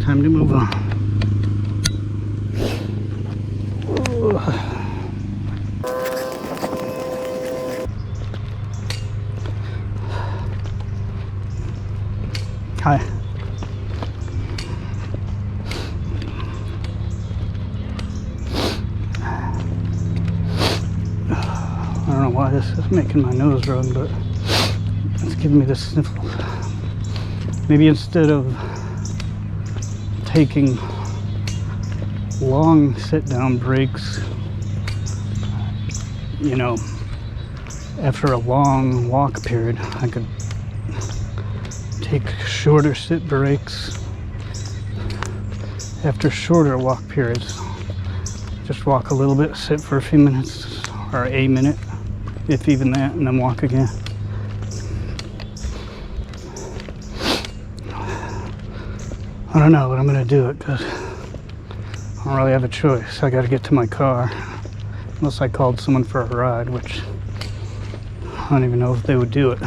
Time to move on. Hi. I don't know why this is making my nose run, but it's giving me the sniffles. Maybe instead of taking long sit-down breaks, you know, after a long walk period, I could take shorter sit breaks after shorter walk periods. Just walk a little bit, sit for a few minutes or a minute, if even that, and then walk again. I don't know, but I'm gonna do it because I don't really have a choice. I gotta get to my car, unless I called someone for a ride, which I don't even know if they would do it.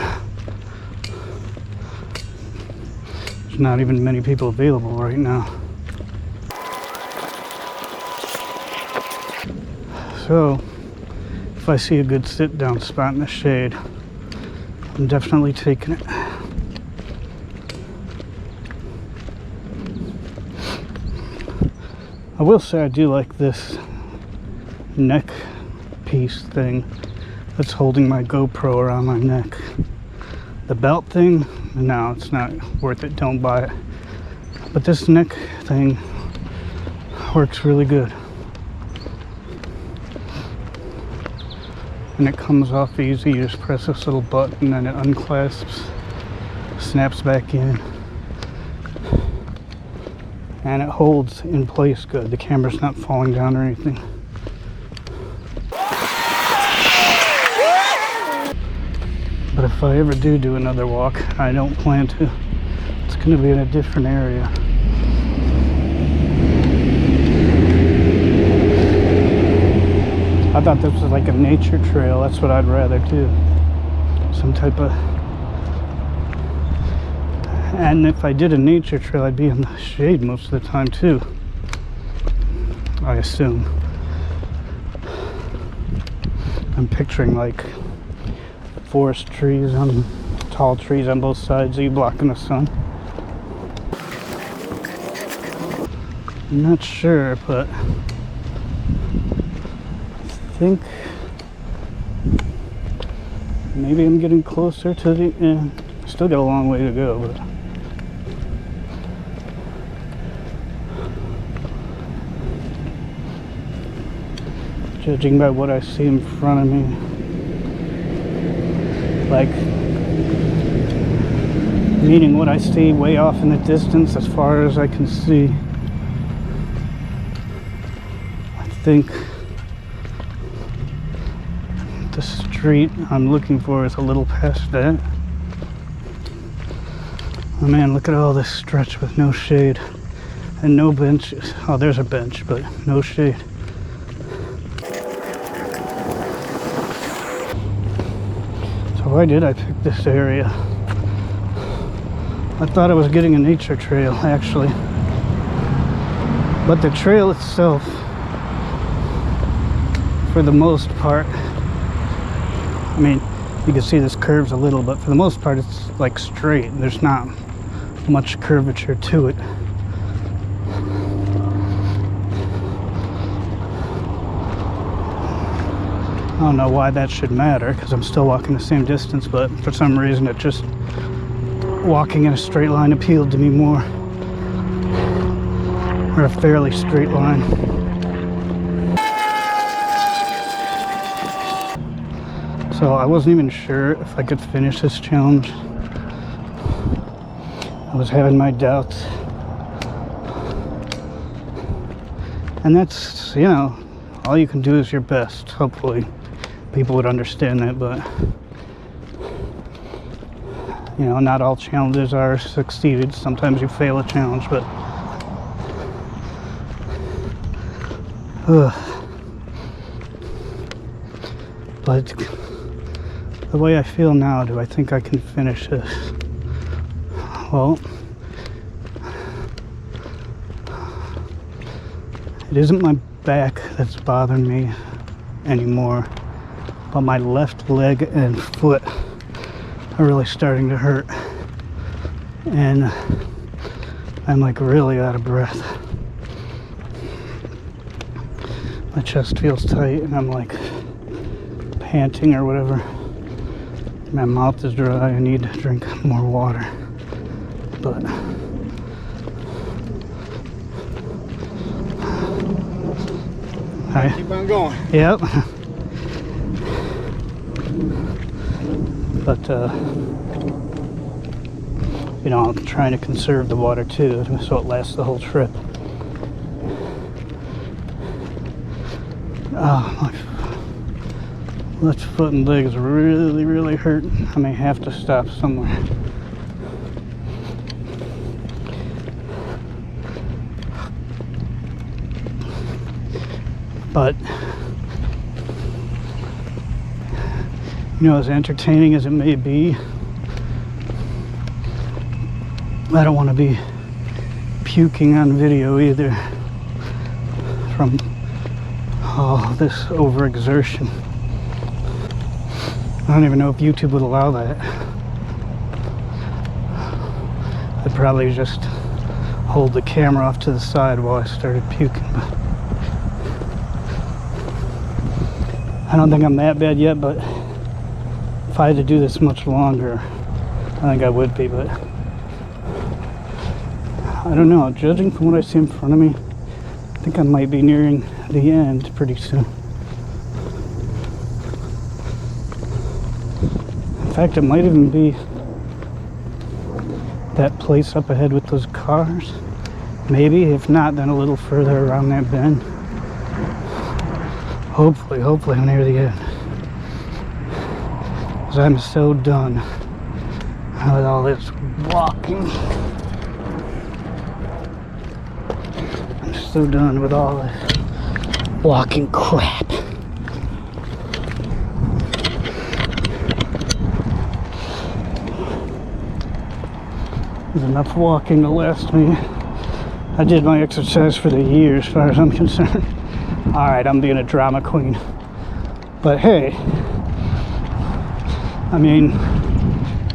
There's not even many people available right now. So, if I see a good sit-down spot in the shade, I'm definitely taking it. I will say I do like this neck piece thing that's holding my GoPro around my neck. The belt thing, no, it's not worth it, don't buy it. But this neck thing works really good. And it comes off easy. You just press this little button and it unclasps, snaps back in, and it holds in place good. The camera's not falling down or anything. But if I ever do another walk, I don't plan to. It's going to be in a different area. I thought this was like a nature trail. That's what I'd rather do. Some type of... And if I did a nature trail, I'd be in the shade most of the time too, I assume. I'm picturing like forest trees on tall trees on both sides of you blocking the sun. I'm not sure, but I think maybe I'm getting closer to the end. Still got a long way to go, but judging by what I see in front of me, like, meaning what I see way off in the distance as far as I can see, I think the street I'm looking for is a little past that. Oh man, look at all this stretch with no shade and no benches. Oh, there's a bench, but no shade. Why did I pick this area? I thought I was getting a nature trail, actually. But the trail itself, for the most part, I mean, you can see this curves a little, but for the most part it's like straight. There's not much curvature to it. I don't know why that should matter, because I'm still walking the same distance, but for some reason it just, walking in a straight line appealed to me more. Or a fairly straight line. So I wasn't even sure if I could finish this challenge. I was having my doubts. And that's, you know, all you can do is your best, hopefully. People would understand that, but you know, not all challenges are succeeded. Sometimes you fail a challenge, but the way I feel now, do I think I can finish this? Well, it isn't my back that's bothering me anymore, but my left leg and foot are really starting to hurt, and I'm like really out of breath. My chest feels tight and I'm like panting or whatever. My mouth is dry. I need to drink more water, but Keep on going. Yep. But you know, I'm trying to conserve the water too, so it lasts the whole trip. Oh, my left foot and legs really hurt. I may have to stop somewhere. But you know, as entertaining as it may be, I don't want to be puking on video either from all this overexertion. I don't even know if YouTube would allow that. I'd probably just hold the camera off to the side while I started puking. But I don't think I'm that bad yet, but if I had to do this much longer, I think I would be, but I don't know. Judging from what I see in front of me, I think I might be nearing the end pretty soon. In fact, it might even be that place up ahead with those cars. Maybe, if not, then a little further around that bend. Hopefully I'm near the end. because I'm so done with all this walking. I'm so done with all this walking crap. There's enough walking to last me. I did my exercise for the year as far as I'm concerned. Alright, I'm being a drama queen. But hey, I mean,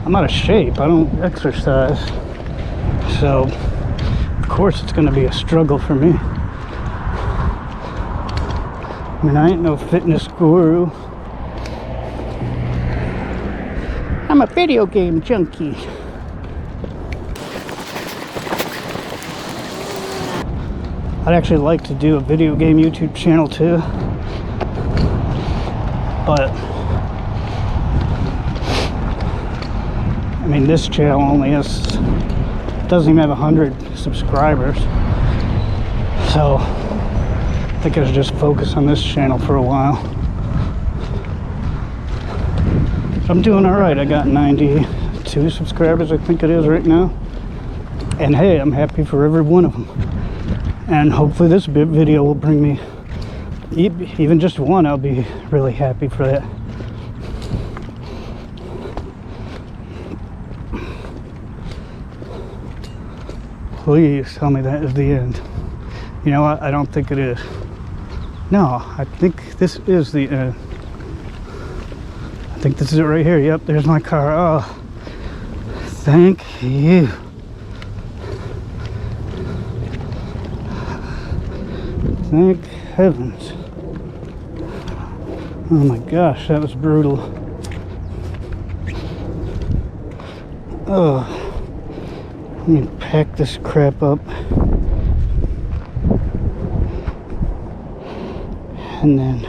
I'm out of shape. I don't exercise. So, of course it's going to be a struggle for me. I mean, I ain't no fitness guru. I'm a video game junkie. I'd actually like to do a video game YouTube channel too, but I mean, this channel only doesn't even have 100 subscribers, so I think I should just focus on this channel for a while. I'm doing alright. I got 92 subscribers, I think it is right now, and hey, I'm happy for every one of them. And hopefully this video will bring me even just one. I'll be really happy for that. Please tell me that is the end. You know what? I don't think it is. No, I think this is the end. I think this is it right here. Yep, there's my car. Oh, thank you. Thank heavens. Oh my gosh, that was brutal. Oh, let me pack this crap up. And then,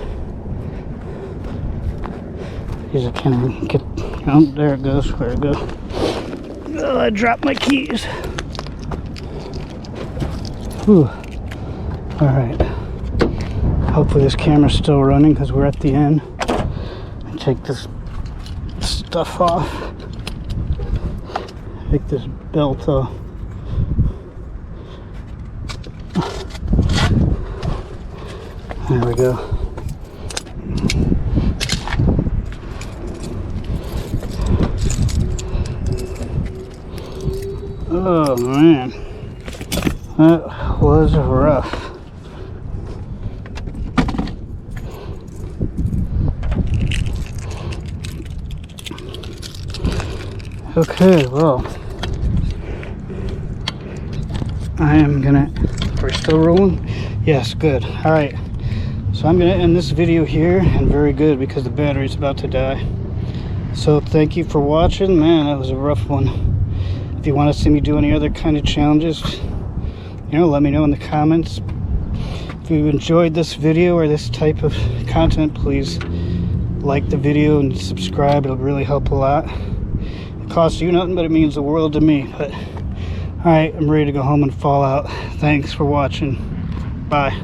because I can't even get, oh, there it goes, where it goes. Oh, I dropped my keys. Whew. Alright, hopefully this camera's still running because we're at the end. I take this stuff off, take this belt off. There we go. Oh man, that was rough. Okay, well, I am gonna, we're still rolling? Yes, good. All right, so I'm gonna end this video here, and very good because the battery's about to die. So thank you for watching. Man, that was a rough one. If you want to see me do any other kind of challenges, you know, let me know in the comments. If you enjoyed this video or this type of content, please like the video and subscribe. It'll really help a lot. Costs you nothing, but it means the world to me. But all right, I'm ready to go home and fall out. Thanks for watching. Bye.